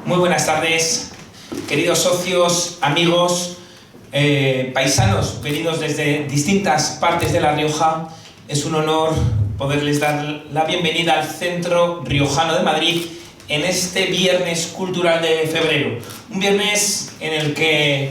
Muy buenas tardes, queridos socios, amigos, paisanos venidos desde distintas partes de La Rioja. Es un honor poderles dar la bienvenida al Centro Riojano de Madrid en este viernes cultural de febrero. Un viernes en el que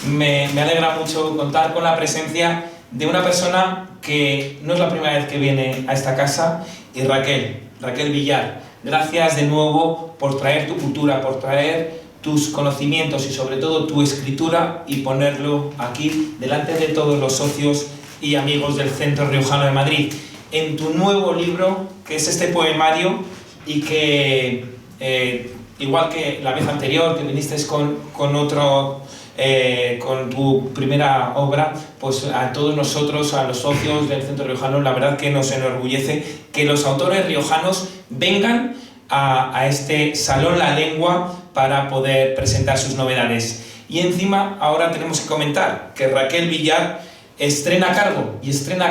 me alegra mucho contar con la presencia de una persona que no es la primera vez que viene a esta casa, y Raquel Villar. Gracias de nuevo por traer tu cultura, por traer tus conocimientos y sobre todo tu escritura y ponerlo aquí delante de todos los socios y amigos del Centro Riojano de Madrid. En tu nuevo libro, que es este poemario, y que igual que la vez anterior que viniste con tu primera obra, pues a todos nosotros, a los socios del Centro Riojano, la verdad que nos enorgullece que los autores riojanos vengan a este Salón La Lengua para poder presentar sus novedades. Y encima ahora tenemos que comentar que Raquel Villar estrena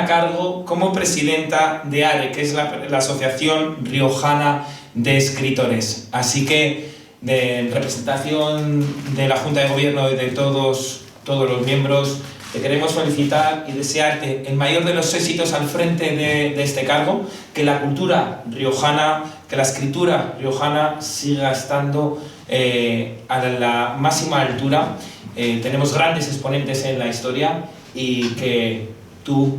cargo como presidenta de ARE, que es la Asociación Riojana de Escritores. Así que, en representación de la Junta de Gobierno y de todos los miembros, te queremos felicitar y desearte el mayor de los éxitos al frente de este cargo, que la cultura riojana, que la escritura riojana siga estando a la máxima altura. Tenemos grandes exponentes en la historia y que tú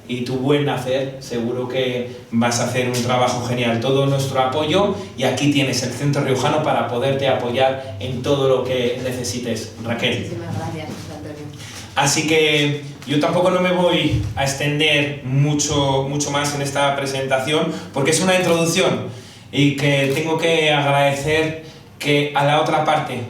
y tu buen hacer seguro que vas a hacer un trabajo genial. Todo nuestro apoyo, y aquí tienes el Centro Riojano para poderte apoyar en todo lo que necesites, Raquel. Muchísimas gracias, Antonio. Así que yo tampoco no me voy a extender mucho más en esta presentación, porque es una introducción y que tengo que agradecer que a la otra parte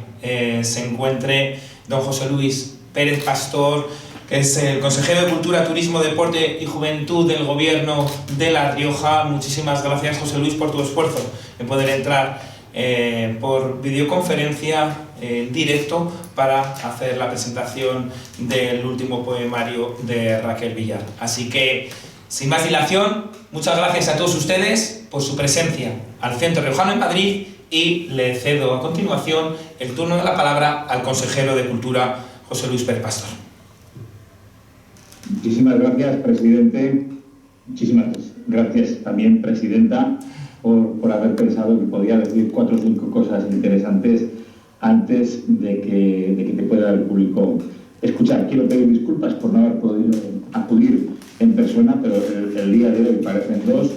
se encuentre don José Luis Pérez Pastor, que es el consejero de Cultura, Turismo, Deporte y Juventud del Gobierno de La Rioja. Muchísimas gracias, José Luis, por tu esfuerzo en poder entrar por videoconferencia en directo para hacer la presentación del último poemario de Raquel Villar. Así que, sin más dilación, muchas gracias a todos ustedes por su presencia al Centro Riojano en Madrid, y le cedo a continuación el turno de la palabra al consejero de Cultura, José Luis Pérez Pastor. Muchísimas gracias, presidente. Muchísimas gracias también, presidenta, por haber pensado que podía decir 4 o 5 cosas interesantes antes de que te pueda el público escuchar. Quiero pedir disculpas por no haber podido acudir en persona, pero el día de hoy parecen 2,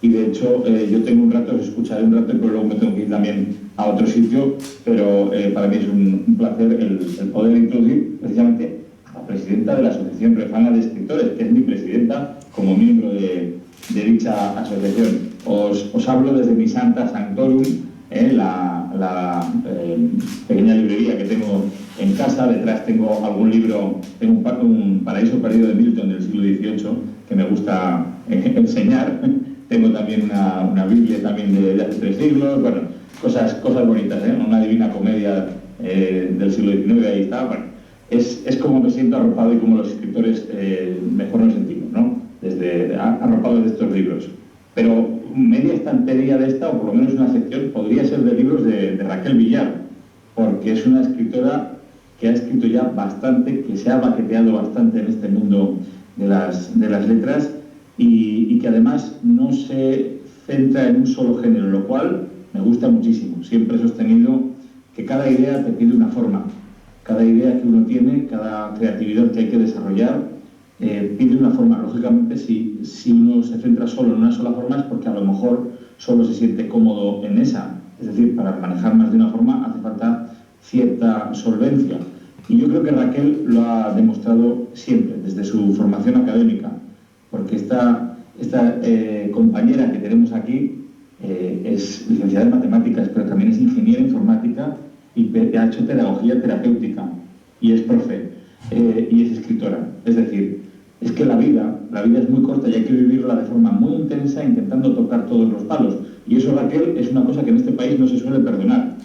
y de hecho yo tengo un rato, os escucharé un rato, pero luego me tengo que ir también a otro sitio, pero para mí es un placer el poder introducir precisamente la presidenta de la Asociación Riojana de Escritores, que es mi presidenta como miembro de dicha asociación. Os hablo desde mi Santa Sanctorum, la pequeña librería que tengo en casa. Detrás tengo algún libro, tengo un Paraíso Perdido de Milton del siglo XVIII que me gusta enseñar. Tengo también una Biblia también de hace 3 siglos, bueno, cosas bonitas, una Divina Comedia del siglo XIX, ahí está. Bueno, es como me siento arropado y como los escritores mejor nos sentimos, ¿no? Desde arropados de estos libros. Pero media estantería de esta, o por lo menos una sección, podría ser de libros de Raquel Villar, porque es una escritora que ha escrito ya bastante, que se ha baqueteado bastante en este mundo de las letras, y que además no se centra en un solo género, lo cual me gusta muchísimo. Siempre he sostenido que cada idea te pide una forma. Cada idea que uno tiene, cada creatividad que hay que desarrollar, pide una forma. Lógicamente, si uno se centra solo en una sola forma, es porque a lo mejor solo se siente cómodo en esa. Es decir, para manejar más de una forma hace falta cierta solvencia. Y yo creo que Raquel lo ha demostrado siempre, desde su formación académica, porque esta compañera que tenemos aquí es licenciada en matemáticas, pero también es ingeniera informática y ha hecho pedagogía terapéutica, y es profe, y es escritora. Es decir, es que la vida es muy corta y hay que vivirla de forma muy intensa, intentando tocar todos los palos. Y eso, Raquel, es una cosa que en este país no se suele perdonar.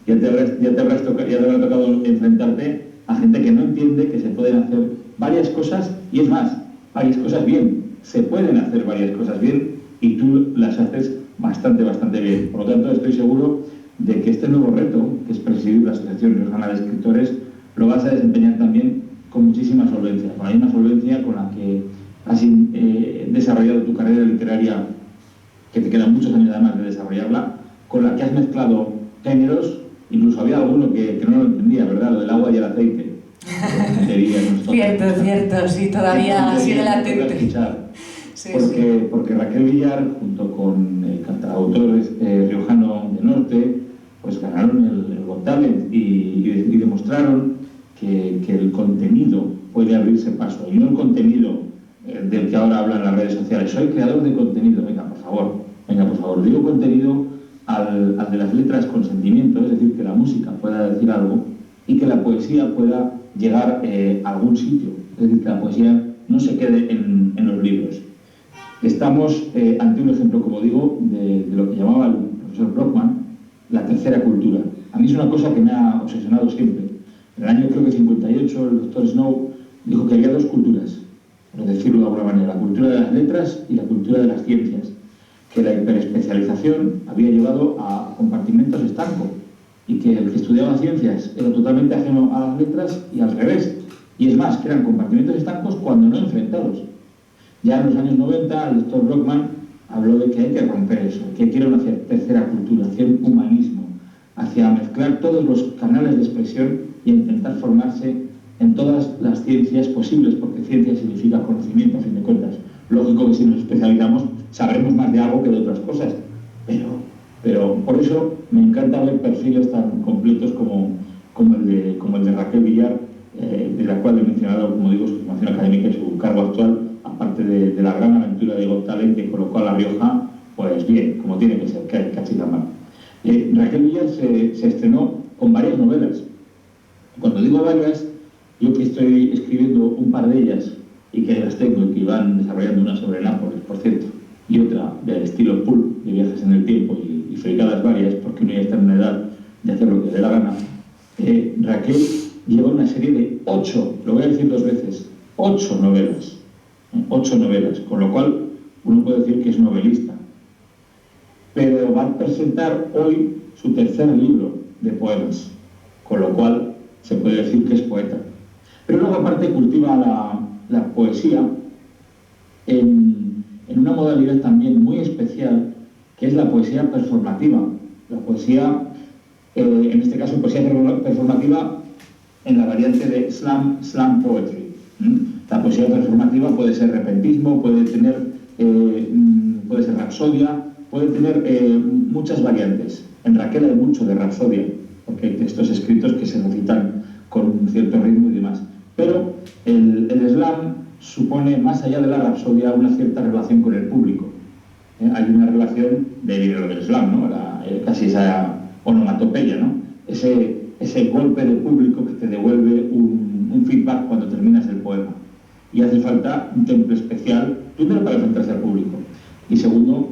Ya te habrá tocado enfrentarte a gente que no entiende que se pueden hacer varias cosas, y es más, varias cosas bien. Se pueden hacer varias cosas bien y tú las haces bastante bien. Por lo tanto, estoy seguro de que este nuevo reto, que es presidir la Asociación Riojana de Escritores, lo vas a desempeñar también con muchísima solvencia, con la misma solvencia con la que has desarrollado tu carrera literaria, que te quedan muchos años además de desarrollarla, con la que has mezclado géneros. Incluso había alguno que no lo entendía, ¿verdad? Lo del agua y el aceite. Cierto, sí, todavía sigue latente. Porque Raquel Villar, junto con el cantautor riojano de Norte, pues ganaron el Got Talent y demostraron que el contenido puede abrirse paso. Y no el contenido del que ahora hablan las redes sociales. Soy creador de contenido. Venga, por favor. Digo contenido al de las letras con sentimiento, es decir, que la música pueda decir algo y que la poesía pueda llegar a algún sitio. Es decir, que la poesía no se quede en los libros. Estamos ante un ejemplo, como digo, de lo que llamaba el profesor Brockman la tercera cultura. A mí es una cosa que me ha obsesionado siempre. En el año, creo que 58, el doctor Snow dijo que había dos culturas, por decirlo de alguna manera, la cultura de las letras y la cultura de las ciencias, que la hiperespecialización había llevado a compartimentos estancos y que el que estudiaba ciencias era totalmente ajeno a las letras y al revés. Y es más, que eran compartimentos estancos cuando no enfrentados. Ya en los años 90, el doctor Brockman habló de que hay que romper eso, que quiere una tercera cultura, hacia un humanismo, hacia mezclar todos los canales de expresión y intentar formarse en todas las ciencias posibles, porque ciencia significa conocimiento, a fin de cuentas. Lógico que si nos especializamos sabremos más de algo que de otras cosas, pero por eso me encanta ver perfiles tan completos como el de Raquel Villar, de la cual he mencionado, como digo, su formación académica y su cargo actual, aparte de la gran aventura de Got Talent que colocó a La Rioja, pues bien, como tiene que ser, cachita mal. Raquel Villar se estrenó con varias novelas. Cuando digo varias, yo que estoy escribiendo un par de ellas y que las tengo y que van desarrollando, una sobre Nápoles, por cierto, y otra del estilo Pulp, de viajes en el tiempo y fricadas varias, porque uno ya está en una edad de hacer lo que le dé la gana. Raquel lleva una serie de 8, lo voy a decir 2 veces, 8 novelas. 8 novelas, con lo cual uno puede decir que es novelista. Pero va a presentar hoy su tercer libro de poemas, con lo cual se puede decir que es poeta. Pero luego aparte cultiva la poesía en una modalidad también muy especial, que es la poesía performativa. La poesía, en este caso poesía performativa en la variante de slam poetry. La poesía performativa puede ser repentismo, puede ser rapsodia, puede tener muchas variantes. En Raquel hay mucho de rapsodia, porque hay textos escritos que se recitan con un cierto ritmo y demás. Pero el slam supone, más allá de la rapsodia, una cierta relación con el público. Hay una relación del slam, ¿no? Casi esa onomatopeya, ¿no? Ese golpe de público que te devuelve un feedback cuando terminas el poema. Y hace falta un temple especial, primero para enfrentarse al público y segundo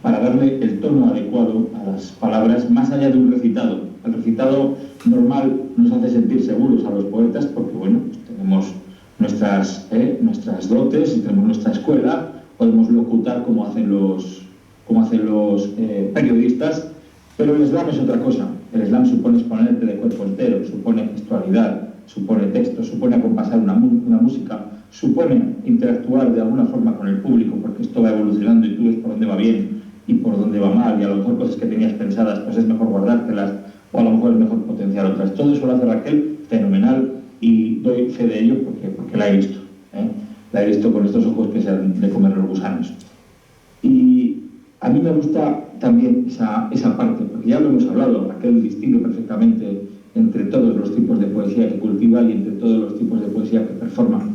para darle el tono adecuado a las palabras más allá de un recitado. El recitado normal nos hace sentir seguros a los poetas porque, bueno, pues tenemos nuestras dotes y tenemos nuestra escuela, podemos locutar como hacen los periodistas, pero el slam es otra cosa. El slam supone exponerte de cuerpo entero, supone gestualidad, supone texto, supone acompasar una música, supone interactuar de alguna forma con el público, porque esto va evolucionando y tú ves por dónde va bien y por dónde va mal, y a lo mejor cosas que tenías pensadas, pues es mejor guardártelas, o a lo mejor es mejor potenciar otras. Todo eso lo hace Raquel fenomenal y doy fe de ello porque la he visto. La he visto con estos ojos que se han de comer los gusanos. Y a mí me gusta también esa parte, porque ya lo hemos hablado, Raquel distingue perfectamente entre todos los tipos de poesía que cultiva y entre todos los tipos de poesía que performa.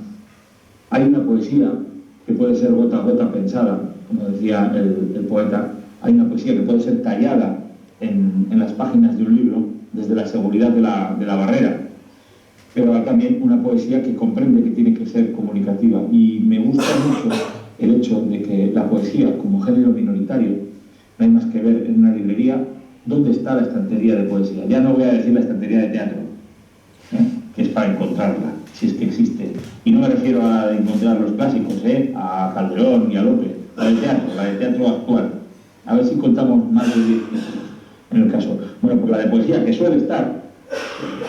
Hay una poesía que puede ser gota a gota pensada, como decía el poeta. Hay una poesía que puede ser tallada en las páginas de un libro desde la seguridad de la barrera. Pero hay también una poesía que comprende que tiene que ser comunicativa. Y me gusta mucho el hecho de que la poesía, como género minoritario, no hay más que ver en una librería dónde está la estantería de poesía. Ya no voy a decir la estantería de teatro, que es para encontrarla, si es que existe. Y no me refiero a la de encontrar los clásicos, a Calderón y a Lope, la de teatro actual. A ver si contamos más de 10 títulos. en el caso. Bueno, pues la de poesía, que suele estar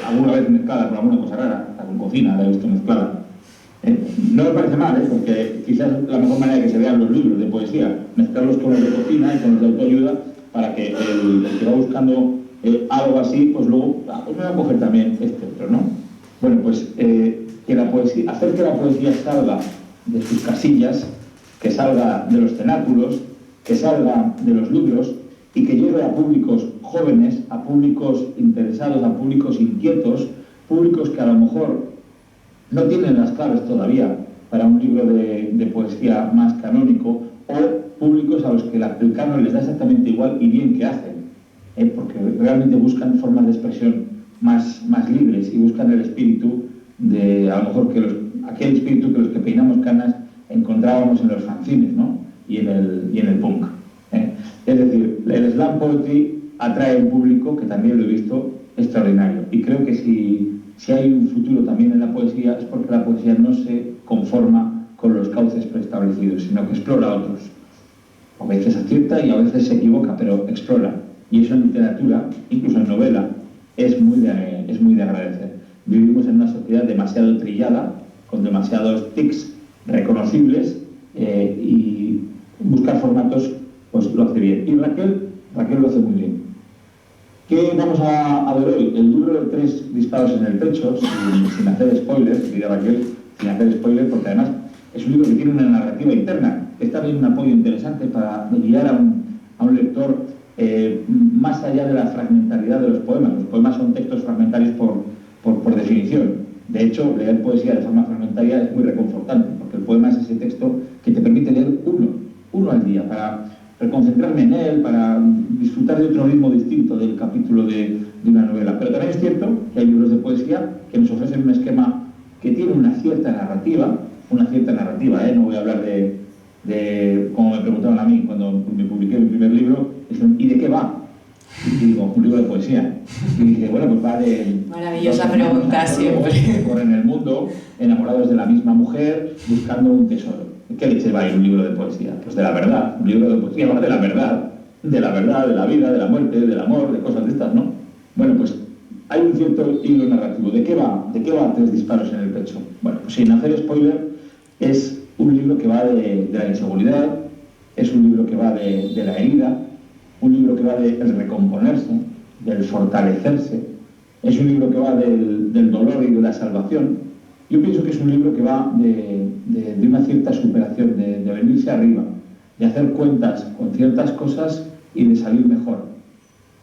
alguna vez mezclada con alguna cosa rara, hasta con cocina la he visto mezclada. No me parece mal, porque quizás la mejor manera de que se vean los libros de poesía, mezclarlos con los de cocina y con los de autoayuda, para que el que va buscando algo así, pues luego pues me va a coger también este otro, ¿no? Bueno, pues que la poesía, hacer que la poesía salga de sus casillas, que salga de los cenáculos, que salga de los libros y que llegue a públicos jóvenes, a públicos interesados, a públicos inquietos, públicos que a lo mejor no tienen las claves todavía para un libro de poesía más canónico, o públicos a los que el canon les da exactamente igual y bien que hacen, porque realmente buscan formas de expresión más libres y buscan el espíritu de, a lo mejor, aquel espíritu que los que peinamos canas encontrábamos en los fanzines, ¿no? y en el punk. Es decir, el slam poetry atrae a un público que también lo he visto extraordinario, y creo que si hay un futuro también en la poesía es porque la poesía no se conforma con los cauces preestablecidos, sino que explora otros. A veces acierta y a veces se equivoca, pero explora. Y eso en literatura, incluso en novela, es muy de agradecer. Vivimos en una sociedad demasiado trillada, con demasiados tics reconocibles, y buscar formatos pues lo hace bien. Y Raquel lo hace muy bien. ¿Qué vamos a ver hoy? El libro de 3 disparos en el pecho, sin hacer spoilers, diría Raquel, sin hacer spoilers, porque además es un libro que tiene una narrativa interna, que es también un apoyo interesante para guiar a un lector más allá de la fragmentariedad de los poemas. Los poemas son textos fragmentarios por definición. De hecho, leer poesía de forma fragmentaria es muy reconfortante, porque el poema es ese texto que te permite leer uno al día, para reconcentrarme en él, para disfrutar de otro ritmo distinto del capítulo de una novela. Pero también es cierto que hay libros de poesía que nos ofrecen un esquema que tiene una cierta narrativa, no voy a hablar de como me preguntaban a mí cuando me publiqué mi primer libro, ¿y de qué va? Y digo, un libro de poesía. Y dije, bueno, pues va de... Maravillosa pregunta siempre. Que corren el mundo, enamorados de la misma mujer, buscando un tesoro. ¿Qué leche va a ir un libro de poesía? Pues de la verdad. Un libro de poesía va de la verdad, de la vida, de la muerte, del amor, de cosas de estas, ¿no? Bueno, pues hay un cierto hilo narrativo. ¿De qué va 3 disparos en el pecho? Bueno, pues sin hacer spoiler, es un libro que va de la inseguridad, es un libro que va de la herida, un libro que va del recomponerse, del fortalecerse, es un libro que va del dolor y de la salvación. Yo pienso que es un libro que va de una cierta superación, de venirse arriba, de hacer cuentas con ciertas cosas y de salir mejor,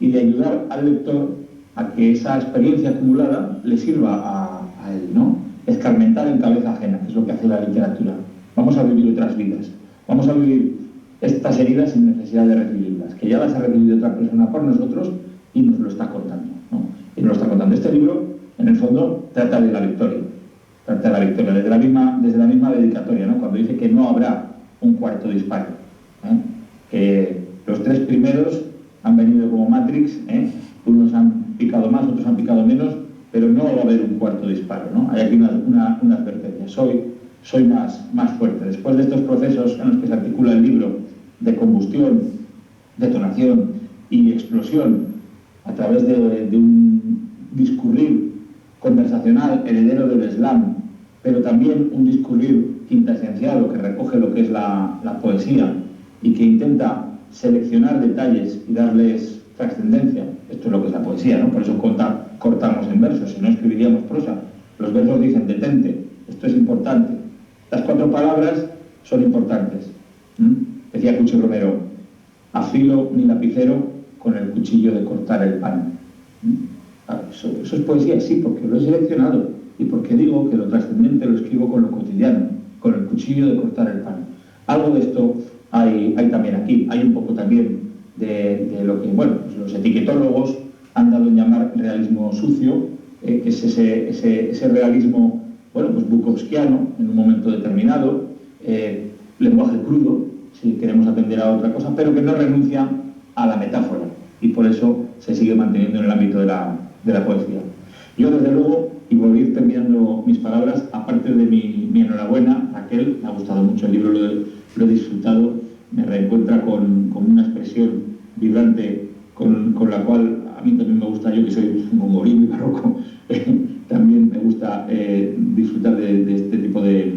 y de ayudar al lector a que esa experiencia acumulada le sirva a él, ¿no? Escarmentar en cabeza ajena, que es lo que hace la literatura. Vamos a vivir otras vidas, vamos a vivir estas heridas sin necesidad de recibirlas, que ya las ha recibido otra persona por nosotros y nos lo está contando, ¿no? Y nos lo está contando. Este libro, en el fondo, trata de la victoria. Trata de la victoria, desde la misma dedicatoria, ¿no? Cuando dice que no habrá un cuarto disparo, que los 3 primeros han venido como Matrix, unos han picado más, otros han picado menos, pero no va a haber un cuarto disparo, ¿no? Hay aquí una advertencia. Soy más fuerte. Después de estos procesos en los que se articula el libro de combustión, detonación y explosión a través de un discurrir conversacional heredero del slam, pero también un discurrir quintaesencial, o que recoge lo que es la poesía y que intenta seleccionar detalles y darles trascendencia. Esto es lo que es la poesía, ¿no? Por eso cortamos en versos, si no escribiríamos prosa. Los versos dicen detente, esto es importante. Las 4 palabras son importantes. Decía Cuchi Romero, afilo mi lapicero con el cuchillo de cortar el pan. Eso es poesía, sí, porque lo he seleccionado y porque digo que lo trascendente lo escribo con lo cotidiano, con el cuchillo de cortar el pan. Algo de esto hay también aquí. Hay un poco también de lo que, bueno, pues los etiquetólogos han dado en llamar realismo sucio, que es ese realismo, bueno, pues bukowskiano en un momento determinado, lenguaje crudo, si queremos atender a otra cosa, pero que no renuncia a la metáfora, y por eso se sigue manteniendo en el ámbito de la poesía. Yo, desde luego, y voy a ir terminando mis palabras, aparte de mi enhorabuena, Raquel, me ha gustado mucho el libro, lo he disfrutado, me reencuentra con una expresión vibrante con la cual a mí también me gusta, yo que soy mongolín y barroco, también me gusta disfrutar de este tipo de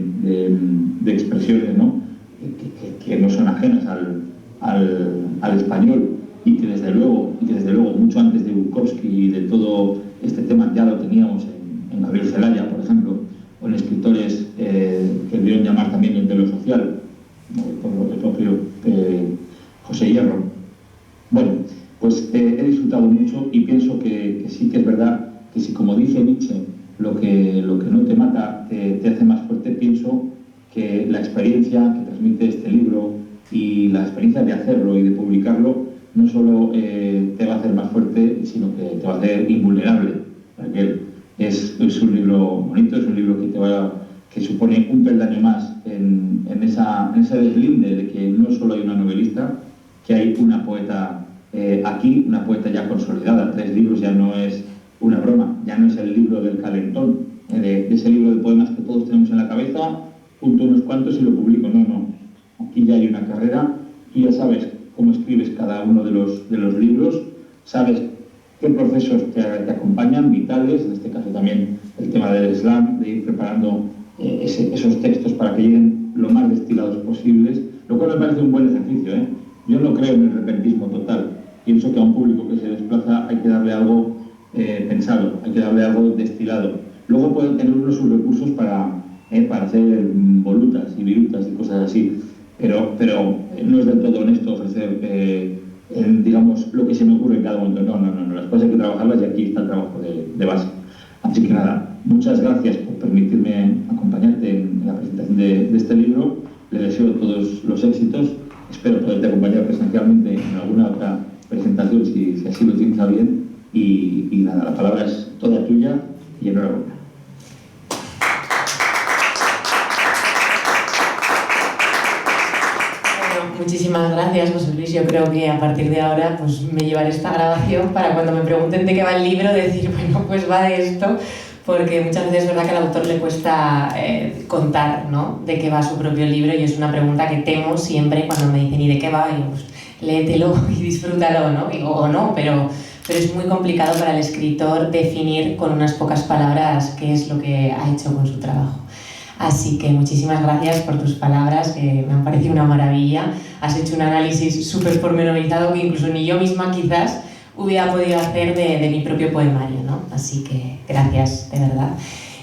expresiones, ¿no? Que no son ajenas al español y que desde luego mucho antes de Bukowski y de todo este tema ya lo teníamos en Gabriel Celaya, por ejemplo, o en escritores que debieron llamar también de lo social, como el propio José Hierro. Bueno, pues he disfrutado mucho y pienso que sí que es verdad que si, como dice Nietzsche, lo que no te mata te hace más fuerte, pienso que la experiencia que transmite este libro y la experiencia de hacerlo y de publicarlo no solo te va a hacer más fuerte, sino que te va a hacer invulnerable. Porque es un libro bonito, es un libro que supone un peldaño más en ese deslinde de que no solo hay una novelista, que hay una poeta aquí, una poeta ya consolidada. 3 libros ya no es una broma, ya no es el libro del calentón, de ese libro de poemas que todos tenemos en la cabeza, junto unos cuantos y lo publico. No. Aquí ya hay una carrera y ya sabes cómo escribes cada uno de los libros, sabes qué procesos te acompañan, vitales, en este caso también el tema del slam, de ir preparando esos textos para que lleguen lo más destilados posibles, lo cual me parece un buen ejercicio, ¿eh? Yo no creo en el repentismo total. Pienso que a un público que se desplaza hay que darle algo pensado, hay que darle algo destilado. Luego pueden tener unos sus recursos para hacer volutas y virutas y cosas así, pero no es del todo honesto ofrecer, digamos, lo que se me ocurre en cada momento. No, las cosas hay que trabajarlas y aquí está el trabajo de base. Así que nada, muchas gracias por permitirme acompañarte en la presentación de este libro. Le deseo todos los éxitos. Espero poderte acompañar presencialmente en alguna otra presentación si así lo tienes a bien. Y nada, la palabra es toda tuya y enhorabuena. Muchísimas gracias, José Luis. Yo creo que a partir de ahora pues me llevaré esta grabación para cuando me pregunten de qué va el libro decir, bueno, pues va de esto, porque muchas veces es verdad que al autor le cuesta contar, ¿no?, de qué va su propio libro, y es una pregunta que temo siempre cuando me dicen ¿y de qué va? Y digo, pues léetelo y disfrútalo, ¿no? Digo, o no, pero es muy complicado para el escritor definir con unas pocas palabras qué es lo que ha hecho con su trabajo. Así que muchísimas gracias por tus palabras, que me han parecido una maravilla. Has hecho un análisis súper pormenorizado que incluso ni yo misma quizás hubiera podido hacer de mi propio poemario, ¿no? Así que gracias, de verdad.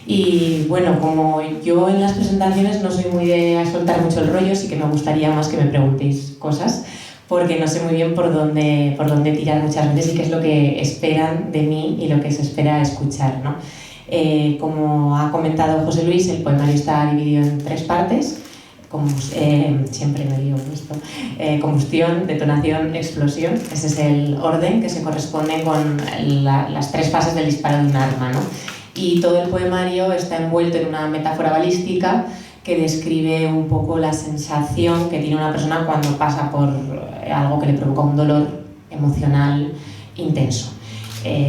Y bueno, como yo en las presentaciones no soy muy de soltar mucho el rollo, sí que me gustaría más que me preguntéis cosas, porque no sé muy bien por dónde tirar muchas veces y qué es lo que esperan de mí y lo que se espera escuchar, ¿no? Como ha comentado José Luis, el poemario está dividido en 3 partes, siempre me digo esto, combustión, detonación, explosión. Ese es el orden que se corresponde con las 3 fases del disparo de un arma, ¿no? Y todo el poemario está envuelto en una metáfora balística que describe un poco la sensación que tiene una persona cuando pasa por algo que le provoca un dolor emocional intenso.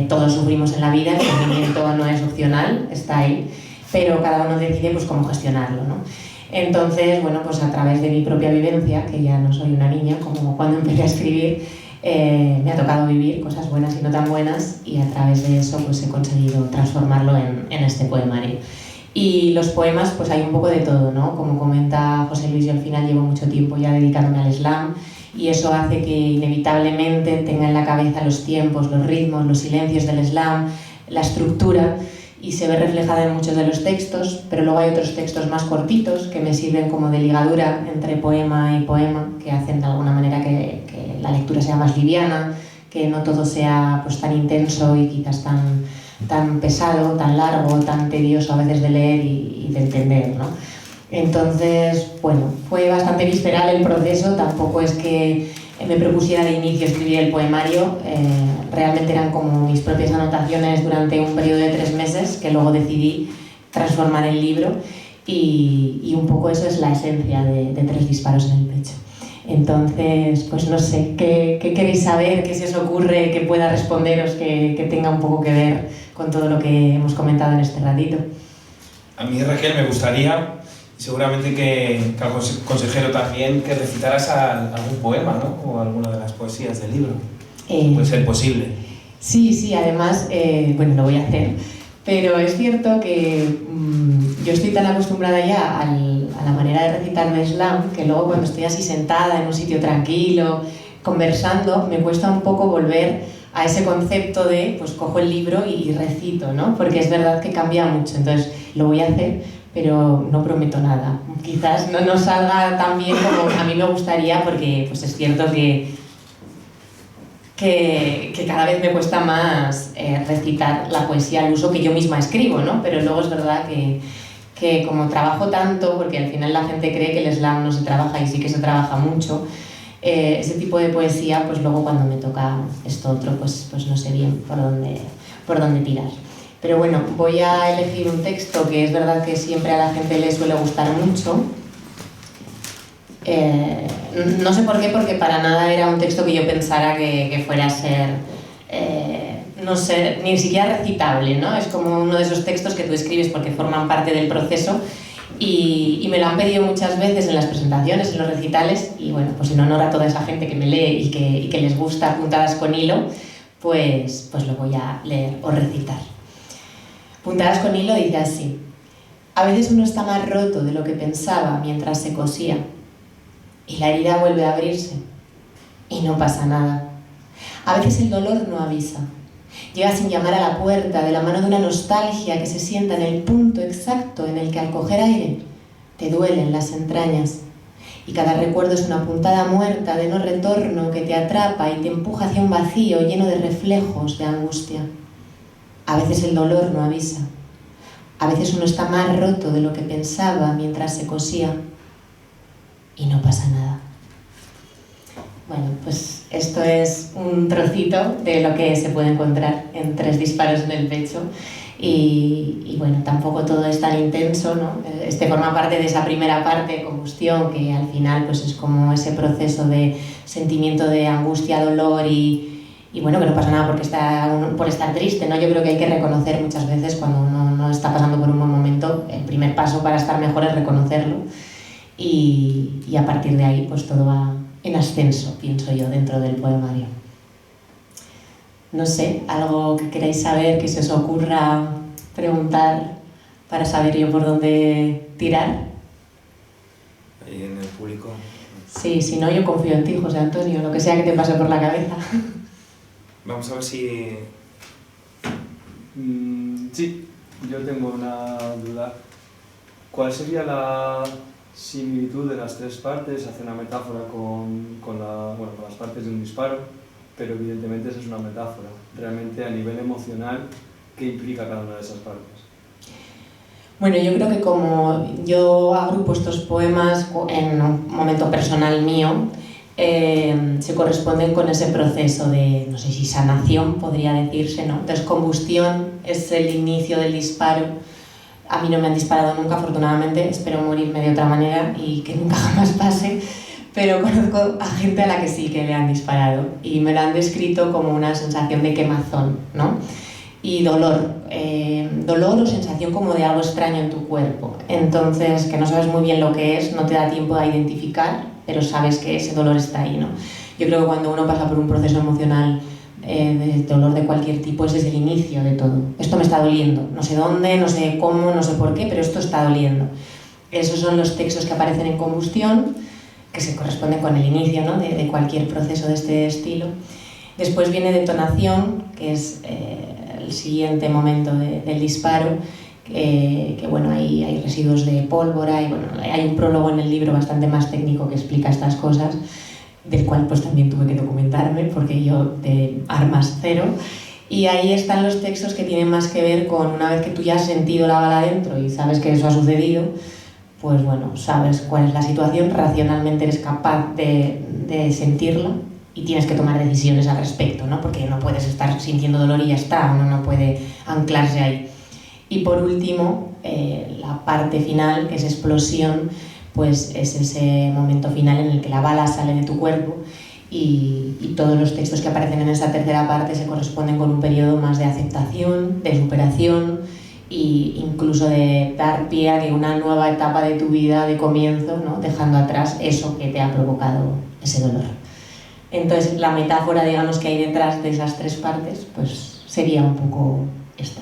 Todos sufrimos en la vida, el sufrimiento no es opcional, está ahí, pero cada uno decide pues cómo gestionarlo, ¿no? Entonces, bueno, pues a través de mi propia vivencia, que ya no soy una niña, como cuando empecé a escribir, me ha tocado vivir cosas buenas y no tan buenas, y a través de eso pues he conseguido transformarlo en este poemario. Y los poemas, pues hay un poco de todo, ¿no? Como comenta José Luis, yo al final llevo mucho tiempo ya dedicándome al slam, y eso hace que inevitablemente tenga en la cabeza los tiempos, los ritmos, los silencios del slam, la estructura, y se ve reflejada en muchos de los textos, pero luego hay otros textos más cortitos que me sirven como de ligadura entre poema y poema, que hacen de alguna manera que la lectura sea más liviana, que no todo sea pues tan intenso y quizás tan pesado, tan largo, tan tedioso a veces de leer y de entender, ¿no? Entonces, bueno, fue bastante visceral el proceso, tampoco es que me propusiera de inicio escribir el poemario, realmente eran como mis propias anotaciones durante un periodo de 3 meses que luego decidí transformar en libro, y un poco eso es la esencia de 3 disparos en el pecho. Entonces, pues no sé, ¿qué queréis saber? ¿Qué se os ocurre que pueda responderos que tenga un poco que ver con todo lo que hemos comentado en este ratito? A mí, Raquel, me gustaría, seguramente que al consejero también, que recitaras algún poema, ¿no? O alguna de las poesías del libro. Puede ser posible. Sí, además, bueno, lo voy a hacer, pero es cierto que yo estoy tan acostumbrada ya a la manera de recitar de slam que luego cuando estoy así sentada en un sitio tranquilo, conversando, me cuesta un poco volver a ese concepto de, pues cojo el libro y recito, ¿no? Porque es verdad que cambia mucho, entonces lo voy a hacer, pero no prometo nada. Quizás no salga tan bien como a mí me gustaría, porque pues es cierto que cada vez me cuesta más recitar la poesía al uso que yo misma escribo, ¿no? Pero luego es verdad que como trabajo tanto, porque al final la gente cree que el slam no se trabaja y sí que se trabaja mucho, ese tipo de poesía, pues luego cuando me toca esto otro, pues no sé bien por dónde tirar. Pero bueno, voy a elegir un texto que es verdad que siempre a la gente le suele gustar mucho. No sé por qué, porque para nada era un texto que yo pensara que fuera a ser, no sé, ni siquiera recitable, ¿no? Es como uno de esos textos que tú escribes porque forman parte del proceso y me lo han pedido muchas veces en las presentaciones, en los recitales, y bueno, pues en honor a toda esa gente que me lee y que les gusta Puntadas con hilo, pues lo voy a leer o recitar. Puntadas con hilo dice así: a veces uno está más roto de lo que pensaba mientras se cosía, y la herida vuelve a abrirse, y no pasa nada. A veces el dolor no avisa. Llega sin llamar a la puerta, de la mano de una nostalgia que se sienta en el punto exacto en el que al coger aire te duelen las entrañas. Y cada recuerdo es una puntada muerta de no retorno que te atrapa y te empuja hacia un vacío lleno de reflejos de angustia. A veces el dolor no avisa. A veces uno está más roto de lo que pensaba mientras se cosía, y no pasa nada. Bueno, pues esto es un trocito de lo que se puede encontrar en 3 disparos en el pecho y bueno, tampoco todo es tan intenso, ¿no? Este forma parte de esa primera parte, combustión, que al final pues es como ese proceso de sentimiento de angustia, dolor y bueno, que no pasa nada por estar triste, ¿no? Yo creo que hay que reconocer muchas veces cuando uno no está pasando por un buen momento, el primer paso para estar mejor es reconocerlo. Y a partir de ahí pues todo va en ascenso, pienso yo, dentro del poemario. No sé, algo que queráis saber, que se os ocurra preguntar para saber yo por dónde tirar. Ahí en el público. Sí, si no, yo confío en ti, José Antonio, lo que sea que te pase por la cabeza. Vamos a ver si... Sí, yo tengo una duda. ¿Cuál sería la similitud de las 3 partes? Hace una metáfora con las partes de un disparo, pero evidentemente esa es una metáfora. Realmente a nivel emocional, ¿qué implica cada una de esas partes? Bueno, yo creo que como yo agrupo estos poemas en un momento personal mío, se corresponden con ese proceso de, no sé si sanación podría decirse, ¿no? Entonces, combustión es el inicio del disparo. A mí no me han disparado nunca, afortunadamente, espero morirme de otra manera y que nunca jamás pase, pero conozco a gente a la que sí que le han disparado y me lo han descrito como una sensación de quemazón, ¿no? Y dolor o sensación como de algo extraño en tu cuerpo. Entonces, que no sabes muy bien lo que es, no te da tiempo a identificar, pero sabes que ese dolor está ahí, ¿no? Yo creo que cuando uno pasa por un proceso emocional de dolor de cualquier tipo, ese es el inicio de todo. Esto me está doliendo, no sé dónde, no sé cómo, no sé por qué, pero esto está doliendo. Esos son los textos que aparecen en combustión, que se corresponden con el inicio, ¿no? de cualquier proceso de este estilo. Después viene detonación, que es el siguiente momento del disparo, que bueno, hay residuos de pólvora y bueno, hay un prólogo en el libro bastante más técnico que explica estas cosas, del cual pues también tuve que documentarme porque yo de armas cero, y ahí están los textos que tienen más que ver con una vez que tú ya has sentido la bala dentro y sabes que eso ha sucedido, pues bueno, sabes cuál es la situación, racionalmente eres capaz de sentirla y tienes que tomar decisiones al respecto, ¿no? Porque no puedes estar sintiendo dolor y ya está, uno no puede anclarse ahí. Y por último, la parte final, que es explosión, pues es ese momento final en el que la bala sale de tu cuerpo y todos los textos que aparecen en esa tercera parte se corresponden con un periodo más de aceptación, de superación e incluso de dar pie a que una nueva etapa de tu vida de comienzo, ¿no? Dejando atrás eso que te ha provocado ese dolor. Entonces, la metáfora, digamos, que hay detrás de esas tres partes, pues sería un poco esta.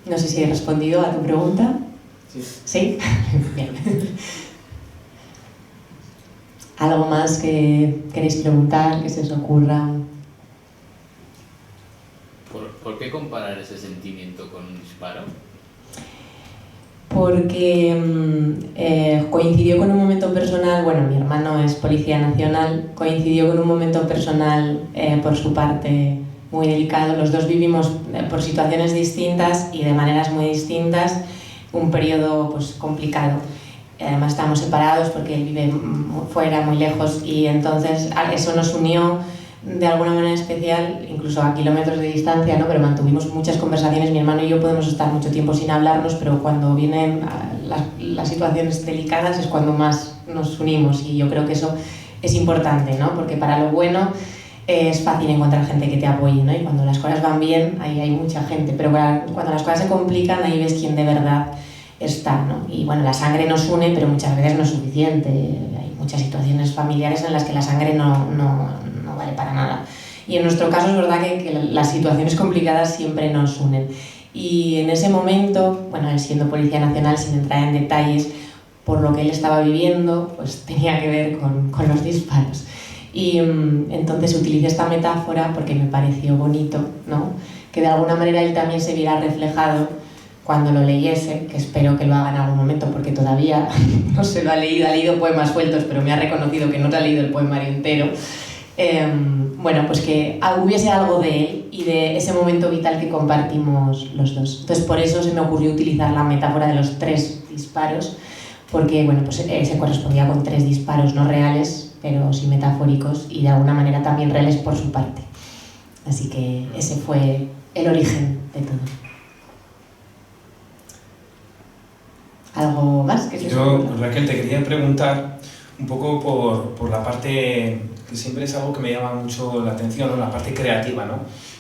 No sé si he respondido a tu pregunta. Sí. ¿Sí? Bien. ¿Algo más que queréis preguntar, que se os ocurra? ¿Por qué comparar ese sentimiento con un disparo? Porque coincidió con un momento personal, bueno, mi hermano es policía nacional, coincidió con un momento personal por su parte muy delicado. Los dos vivimos por situaciones distintas y de maneras muy distintas un periodo pues complicado. Además estábamos separados porque él vive fuera, muy lejos, y entonces eso nos unió de alguna manera especial, incluso a kilómetros de distancia, ¿no? Pero mantuvimos muchas conversaciones. Mi hermano y yo podemos estar mucho tiempo sin hablarnos, pero cuando vienen las situaciones delicadas es cuando más nos unimos, y yo creo que eso es importante, ¿no? Porque para lo bueno es fácil encontrar gente que te apoye, ¿no? Y cuando las cosas van bien, ahí hay mucha gente, pero cuando las cosas se complican, ahí ves quién de verdad está, ¿no? Y bueno, la sangre nos une, pero muchas veces no es suficiente. Hay muchas situaciones familiares en las que la sangre no vale para nada. Y en nuestro caso es verdad que las situaciones complicadas siempre nos unen. Y en ese momento, bueno, él siendo policía nacional, sin entrar en detalles, por lo que él estaba viviendo, pues tenía que ver con los disparos. Y entonces utilicé esta metáfora porque me pareció bonito, ¿no? Que de alguna manera él también se viera reflejado cuando lo leyese, que espero que lo haga en algún momento porque todavía no se lo ha leído poemas sueltos, pero me ha reconocido que no te ha leído el poemario entero. Bueno, pues que hubiese algo de él y de ese momento vital que compartimos los dos. Entonces por eso se me ocurrió utilizar la metáfora de los 3 disparos, porque bueno, pues se correspondía con 3 disparos no reales, pero sí metafóricos, y de alguna manera también reales por su parte. Así que ese fue el origen de todo. ¿Algo más que se os ocurra? Raquel, te quería preguntar un poco por la parte que siempre es algo que me llama mucho la atención, ¿no? La parte creativa, ¿no?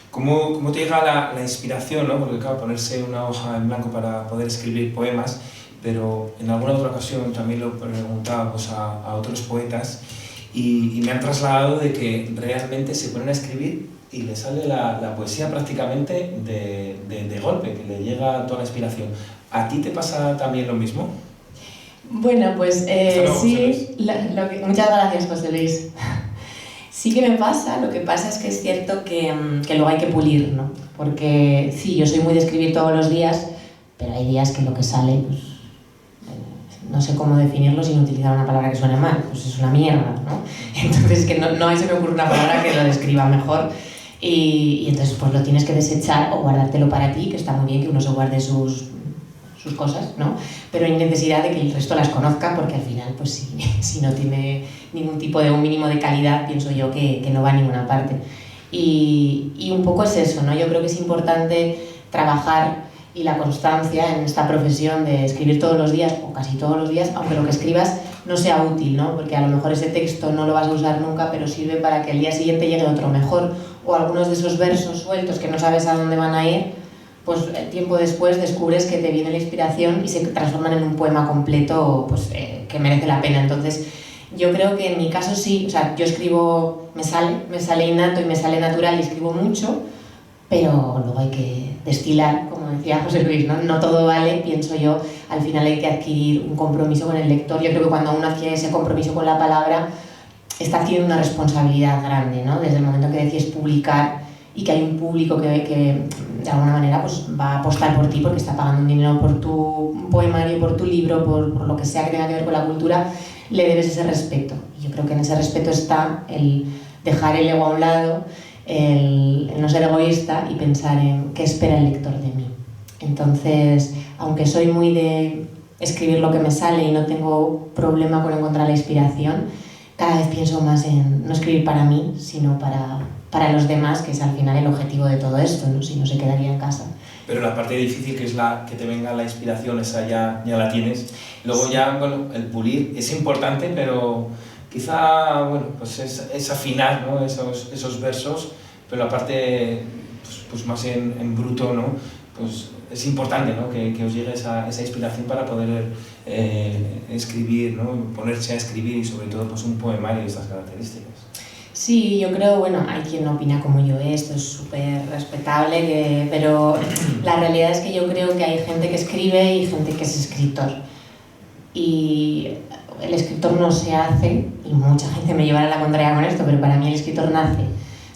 ¿Cómo te llega la inspiración, ¿no? Porque claro, ponerse una hoja en blanco para poder escribir poemas, pero en alguna otra ocasión también lo preguntaba pues, a otros poetas y me han trasladado de que realmente se ponen a escribir y le sale la poesía prácticamente de golpe, que le llega toda la inspiración. ¿A ti te pasa también lo mismo? Bueno, pues luego, sí, muchas gracias, José Luis. Sí que me pasa, lo que pasa es que es cierto que luego hay que pulir, ¿no? Porque sí, yo soy muy de escribir todos los días, pero hay días que lo que sale, pues, no sé cómo definirlo sin utilizar una palabra que suene mal, pues es una mierda, ¿no? Entonces que no se me ocurre una palabra que lo describa mejor, y entonces pues lo tienes que desechar o guardártelo para ti, que está muy bien que uno se guarde sus cosas, ¿no? Pero hay necesidad de que el resto las conozca, porque al final, pues si no tiene ningún tipo de un mínimo de calidad, pienso yo que no va a ninguna parte. Y un poco es eso, ¿no? Yo creo que es importante trabajar y la constancia en esta profesión de escribir todos los días, o casi todos los días, aunque lo que escribas no sea útil, ¿no? Porque a lo mejor ese texto no lo vas a usar nunca, pero sirve para que al día siguiente llegue otro mejor, o algunos de esos versos sueltos que no sabes a dónde van a ir, pues tiempo después descubres que te viene la inspiración y se transforman en un poema completo, pues, que merece la pena. Entonces, yo creo que en mi caso sí, o sea, yo escribo, me sale innato y me sale natural y escribo mucho, pero luego hay que destilar, como decía José Luis, ¿no? No todo vale, pienso yo, al final hay que adquirir un compromiso con el lector. Yo creo que cuando uno adquiere ese compromiso con la palabra, está adquiriendo una responsabilidad grande, ¿no? Desde el momento que decides publicar y que hay un público que de alguna manera pues, va a apostar por ti porque está pagando un dinero por tu poemario, por tu libro, por lo que sea que tenga que ver con la cultura, le debes ese respeto. Y yo creo que en ese respeto está el dejar el ego a un lado, el no ser egoísta y pensar en qué espera el lector de mí. Entonces, aunque soy muy de escribir lo que me sale y no tengo problema con encontrar la inspiración, cada vez pienso más en no escribir para mí, sino para los demás, que es al final el objetivo de todo esto, ¿no? Si no se quedaría en casa. Pero la parte difícil, que es que te venga la inspiración, esa ya la tienes. Luego ya, bueno, el pulir es importante, pero quizá, bueno, pues es afinar, ¿no? esos versos, pero la parte, pues más en bruto, ¿no? pues es importante, ¿no? que os llegue esa inspiración para poder escribir, ¿no? Ponerse a escribir y sobre todo pues, un poemario de estas características. Sí, yo creo, bueno, hay quien opina como yo, esto es súper respetable, pero la realidad es que yo creo que hay gente que escribe y gente que es escritor. Y el escritor no se hace, y mucha gente me llevará la contraria con esto, pero para mí el escritor nace,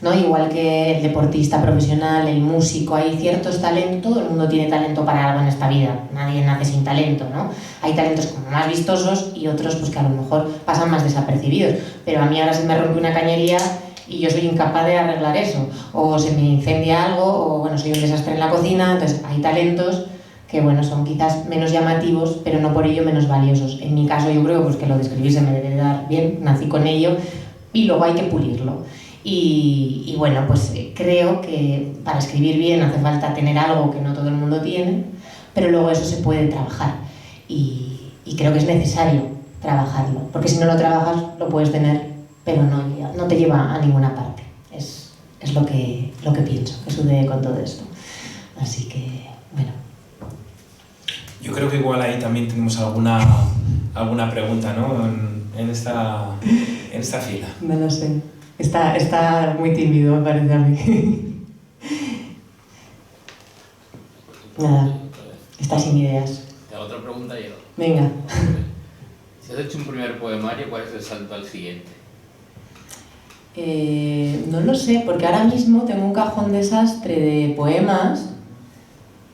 ¿no? Igual que el deportista profesional, el músico, hay ciertos talentos, todo el mundo tiene talento para algo en esta vida, nadie nace sin talento, ¿no? Hay talentos como más vistosos y otros pues que a lo mejor pasan más desapercibidos, pero a mí ahora se me rompe una cañería y yo soy incapaz de arreglar eso, o se me incendia algo, o bueno, soy un desastre en la cocina, entonces hay talentos que bueno, son quizás menos llamativos, pero no por ello menos valiosos. En mi caso yo creo pues, que lo de escribir se me debe dar bien, nací con ello y luego hay que pulirlo. Y bueno, pues creo que para escribir bien hace falta tener algo que no todo el mundo tiene, pero luego eso se puede trabajar y creo que es necesario trabajarlo, porque si no lo trabajas lo puedes tener, pero no te lleva a ninguna parte. Es lo que pienso, que sucede con todo esto. Así que, bueno. Yo creo que igual ahí también tenemos alguna pregunta, ¿no? En esta fila. No lo sé. Está muy tímido, me parece a mí. Nada, está sin ideas. Te hago otra pregunta yo. Venga. Si has hecho un primer poemario, ¿cuál es el salto al siguiente? No lo sé, porque ahora mismo tengo un cajón desastre de poemas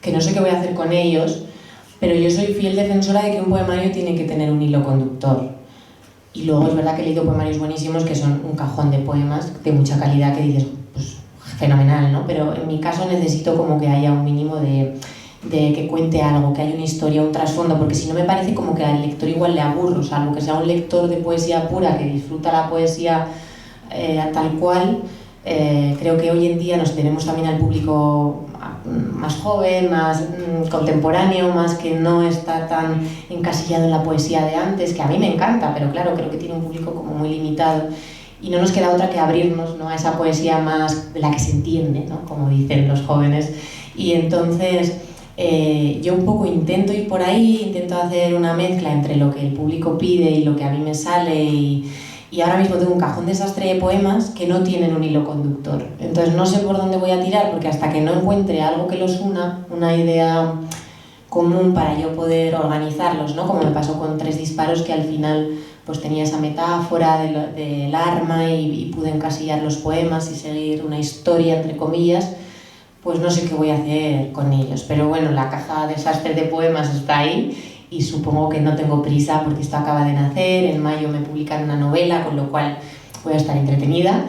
que no sé qué voy a hacer con ellos, pero yo soy fiel defensora de que un poemario tiene que tener un hilo conductor. Y luego es verdad que he leído poemarios buenísimos que son un cajón de poemas de mucha calidad que dices, pues fenomenal, ¿no? Pero en mi caso necesito como que haya un mínimo de que cuente algo, que haya una historia, un trasfondo, porque si no me parece como que al lector igual le aburro, salvo que sea un lector de poesía pura que disfruta la poesía tal cual. Creo que hoy en día nos tenemos también al público más joven, más contemporáneo, más que no está tan encasillado en la poesía de antes, que a mí me encanta, pero claro, creo que tiene un público como muy limitado y no nos queda otra que abrirnos, ¿no?, a esa poesía más de la que se entiende, ¿no?, como dicen los jóvenes. Y entonces yo un poco intento ir por ahí, intento hacer una mezcla entre lo que el público pide y lo que a mí me sale y ahora mismo tengo un cajón desastre de poemas que no tienen un hilo conductor. Entonces no sé por dónde voy a tirar, porque hasta que no encuentre algo que los una, una idea común para yo poder organizarlos, ¿no? Como me pasó con 3 disparos, que al final pues tenía esa metáfora del arma y pude encasillar los poemas y seguir una historia, entre comillas, pues no sé qué voy a hacer con ellos. Pero bueno, la caja desastre de poemas está ahí y supongo que no tengo prisa porque esto acaba de nacer, en mayo me publican una novela, con lo cual voy a estar entretenida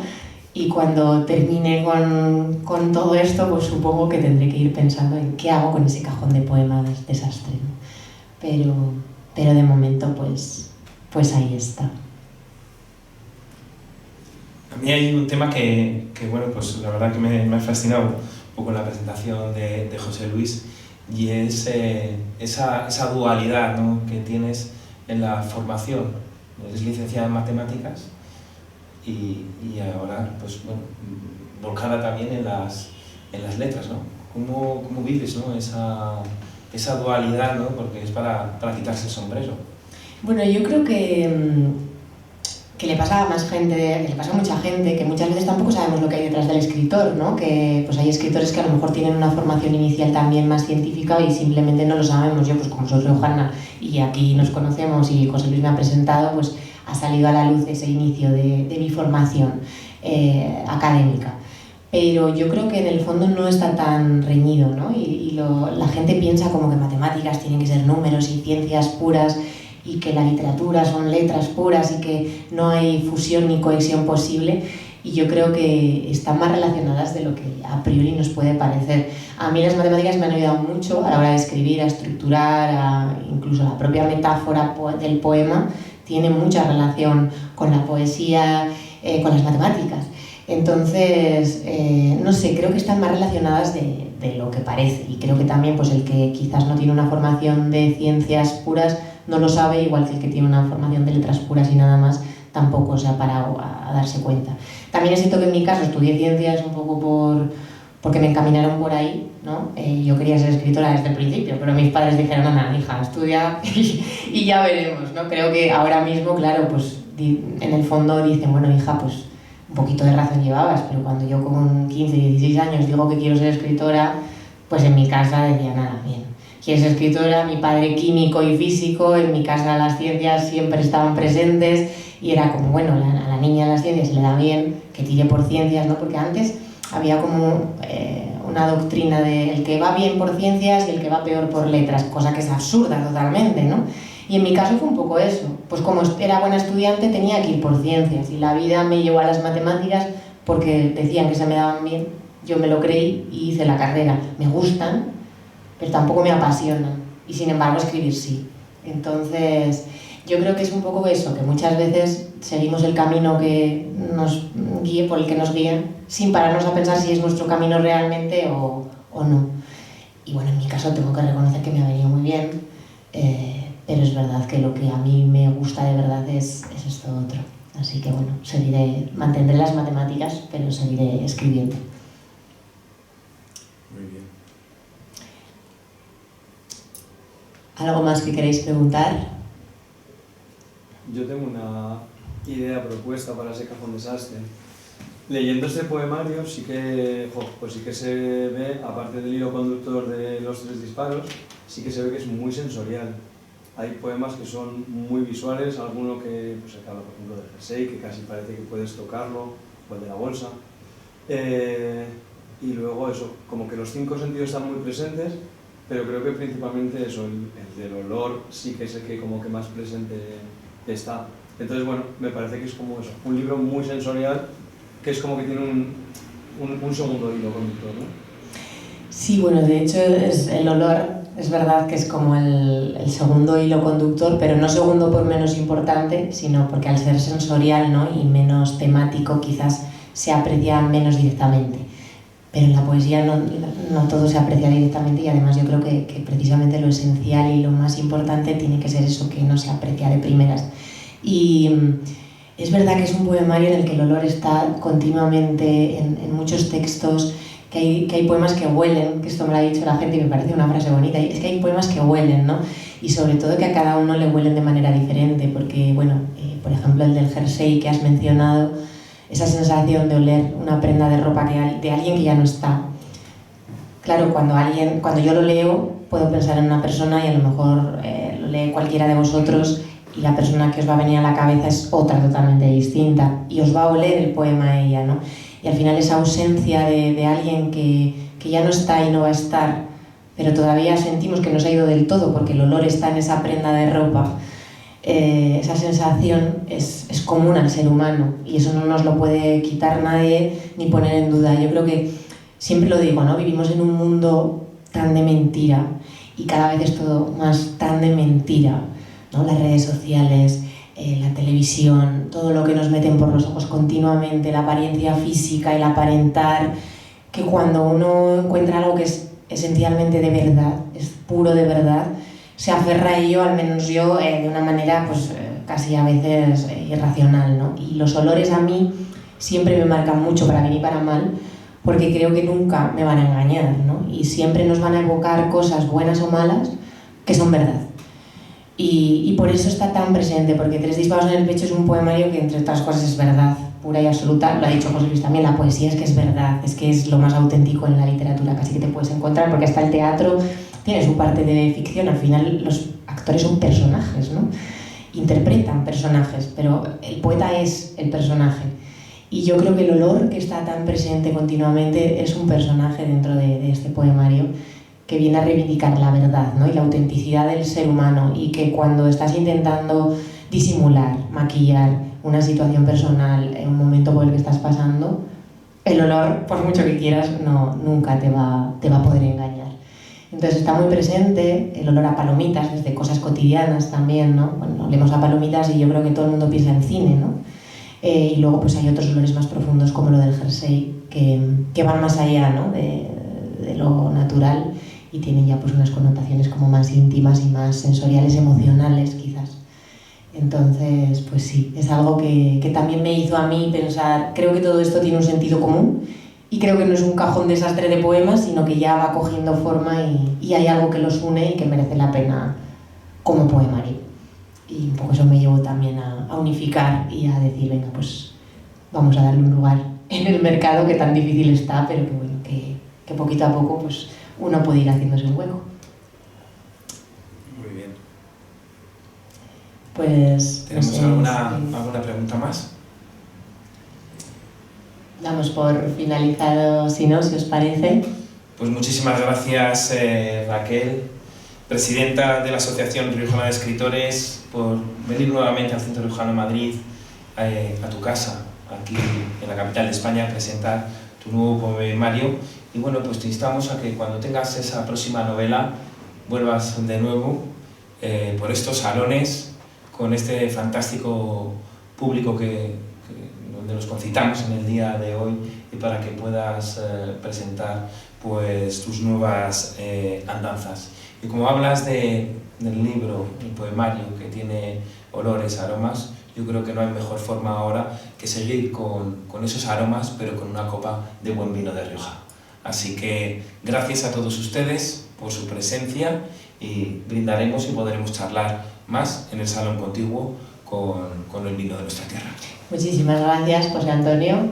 y cuando termine con todo esto, pues supongo que tendré que ir pensando en qué hago con ese cajón de poemas desastre, ¿no? Pero de momento pues ahí está. A mí hay un tema que bueno, pues la verdad que me ha fascinado un poco en la presentación de José Luis, y es esa dualidad, ¿no?, que tienes en la formación. Eres licenciada en matemáticas y ahora, pues bueno, volcada también en las letras, ¿no? ¿Cómo vives, ¿no?, esa dualidad, ¿no?, porque es para quitarse el sombrero? Bueno, yo creo que le pasa a más gente, que le pasa a mucha gente, que muchas veces tampoco sabemos lo que hay detrás del escritor, ¿no? Que pues hay escritores que a lo mejor tienen una formación inicial también más científica y simplemente no lo sabemos. Yo, pues como soy riojana y aquí nos conocemos y José Luis me ha presentado, pues ha salido a la luz ese inicio de mi formación académica. Pero yo creo que en el fondo no está tan reñido, ¿no? La gente piensa como que matemáticas tienen que ser números y ciencias puras, y que la literatura son letras puras y que no hay fusión ni cohesión posible, y yo creo que están más relacionadas de lo que a priori nos puede parecer. A mí las matemáticas me han ayudado mucho a la hora de escribir, a estructurar, incluso la propia metáfora del poema tiene mucha relación con la poesía, con las matemáticas. Entonces, no sé, creo que están más relacionadas de lo que parece, y creo que también pues, el que quizás no tiene una formación de ciencias puras no lo sabe, igual que el que tiene una formación de letras puras y nada más tampoco se ha parado a darse cuenta. También es cierto que en mi caso estudié ciencias un poco porque me encaminaron por ahí, ¿no? Yo quería ser escritora desde el principio, pero mis padres dijeron, anda, hija, estudia y ya veremos, ¿no? Creo que ahora mismo, claro, pues en el fondo dicen, bueno, hija, pues un poquito de razón llevabas, pero cuando yo con 15, 16 años digo que quiero ser escritora, pues en mi casa decía, nada, bien, quieres ser escritora, mi padre químico y físico, en mi casa las ciencias siempre estaban presentes y era como, bueno, a la niña las ciencias se le da bien, que tire por ciencias, ¿no? Porque antes había como una doctrina de el que va bien por ciencias y el que va peor por letras, cosa que es absurda totalmente, ¿no? Y en mi caso fue un poco eso, pues como era buena estudiante tenía que ir por ciencias y la vida me llevó a las matemáticas porque decían que se me daban bien, yo me lo creí y hice la carrera. Me gustan, pero tampoco me apasionan y sin embargo escribir sí. Entonces yo creo que es un poco eso, que muchas veces seguimos el camino que nos guíe, por el que nos guían, sin pararnos a pensar si es nuestro camino realmente o no. Y bueno, en mi caso tengo que reconocer que me ha venido muy bien, pero es verdad que lo que a mí me gusta de verdad es esto otro. Así que bueno, mantendré las matemáticas, pero seguiré escribiendo. Muy bien. ¿Algo más que queréis preguntar? Yo tengo una idea propuesta para ese cajón desastre. Leyendo este poemario sí que se ve, aparte del hilo conductor de los 3 disparos, sí que se ve que es muy sensorial. Hay poemas que son muy visuales, alguno que habla por ejemplo del jersey, que casi parece que puedes tocarlo, o el de la bolsa. Y luego eso, como que los 5 sentidos están muy presentes, pero creo que principalmente eso, el del olor sí que es el que como que más presente está. Entonces bueno, me parece que es como eso, un libro muy sensorial, que es como que tiene un segundo hilo conductor, ¿no? Sí, bueno, de hecho el olor es verdad que es como el segundo hilo conductor, pero no segundo por menos importante, sino porque al ser sensorial, ¿no? Y menos temático quizás se aprecia menos directamente. Pero en la poesía no todo se aprecia directamente y además yo creo que precisamente lo esencial y lo más importante tiene que ser eso que no se aprecia de primeras. Y es verdad que es un poemario en el que el olor está continuamente en muchos textos, que hay poemas que huelen, que esto me lo ha dicho la gente y me parece una frase bonita, es que hay poemas que huelen, ¿no? Y sobre todo que a cada uno le huelen de manera diferente, porque, bueno, por ejemplo el del jersey que has mencionado, esa sensación de oler una prenda de ropa de alguien que ya no está. Claro, cuando yo lo leo, puedo pensar en una persona y a lo mejor lo lee cualquiera de vosotros y la persona que os va a venir a la cabeza es otra totalmente distinta y os va a oler el poema a ella, ¿no? Y al final esa ausencia de alguien que ya no está y no va a estar, pero todavía sentimos que no se ha ido del todo porque el olor está en esa prenda de ropa, esa sensación es común al ser humano y eso no nos lo puede quitar nadie ni poner en duda. Yo creo que, siempre lo digo, ¿no? Vivimos en un mundo tan de mentira y cada vez es todo más tan de mentira, ¿no? Las redes sociales, la televisión, todo lo que nos meten por los ojos continuamente, la apariencia física, el aparentar, que cuando uno encuentra algo que es esencialmente de verdad, es puro de verdad, se aferra a ello, al menos yo, de una manera pues casi a veces irracional, ¿no? Y los olores a mí siempre me marcan mucho, para bien y para mal, porque creo que nunca me van a engañar, ¿no? Y siempre nos van a evocar cosas buenas o malas que son verdad. Y por eso está tan presente, porque 3 disparos en el pecho es un poemario que, entre otras cosas, es verdad pura y absoluta. Lo ha dicho José Luis también, la poesía es que es verdad, es que es lo más auténtico en la literatura, casi que te puedes encontrar, porque hasta el teatro tiene su parte de ficción. Al final los actores son personajes, ¿no? Interpretan personajes, pero el poeta es el personaje. Y yo creo que el olor que está tan presente continuamente es un personaje dentro de este poemario, que viene a reivindicar la verdad, ¿no? Y la autenticidad del ser humano, y que cuando estás intentando disimular, maquillar una situación personal en un momento por el que estás pasando, el olor, por mucho que quieras, nunca te va a poder engañar. Entonces está muy presente el olor a palomitas, desde cosas cotidianas también, ¿no? Bueno, olemos a palomitas y yo creo que todo el mundo piensa en cine, ¿no? Y luego pues hay otros olores más profundos como lo del jersey, que van más allá, ¿no? de lo natural, y tienen ya pues unas connotaciones como más íntimas y más sensoriales, emocionales quizás. Entonces, pues sí, es algo que también me hizo a mí pensar, creo que todo esto tiene un sentido común y creo que no es un cajón desastre de poemas, sino que ya va cogiendo forma y hay algo que los une y que merece la pena como poemario. Y un poco eso me llevó también a unificar y a decir, venga, pues vamos a darle un lugar en el mercado que tan difícil está, pero que bueno, que poquito a poco pues uno puede ir haciéndose un hueco. Muy bien. Pues... ¿Tenemos no sé, alguna pregunta más? Damos por finalizado, si no, si os parece. Pues muchísimas gracias, Raquel, presidenta de la Asociación Riojana de Escritores, por venir nuevamente al Centro Riojano de Madrid, a tu casa, aquí en la capital de España, a presentar tu nuevo poemario. Y bueno, pues te instamos a que cuando tengas esa próxima novela vuelvas de nuevo por estos salones con este fantástico público donde nos concitamos en el día de hoy, y para que puedas presentar pues tus nuevas andanzas. Y como hablas del libro, el poemario que tiene olores, aromas, yo creo que no hay mejor forma ahora que seguir con esos aromas, pero con una copa de buen vino de Rioja. Así que gracias a todos ustedes por su presencia, y brindaremos y podremos charlar más en el salón contiguo con el vino de nuestra tierra. Muchísimas gracias, José Antonio,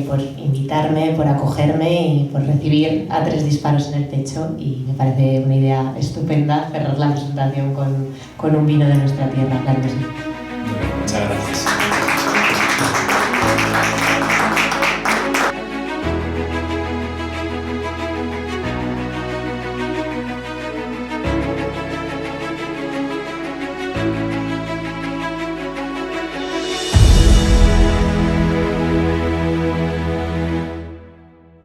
por invitarme, por acogerme y por recibir a 3 disparos en el pecho. Y me parece una idea estupenda cerrar la presentación con un vino de nuestra tierra, claro que sí. Muchas gracias.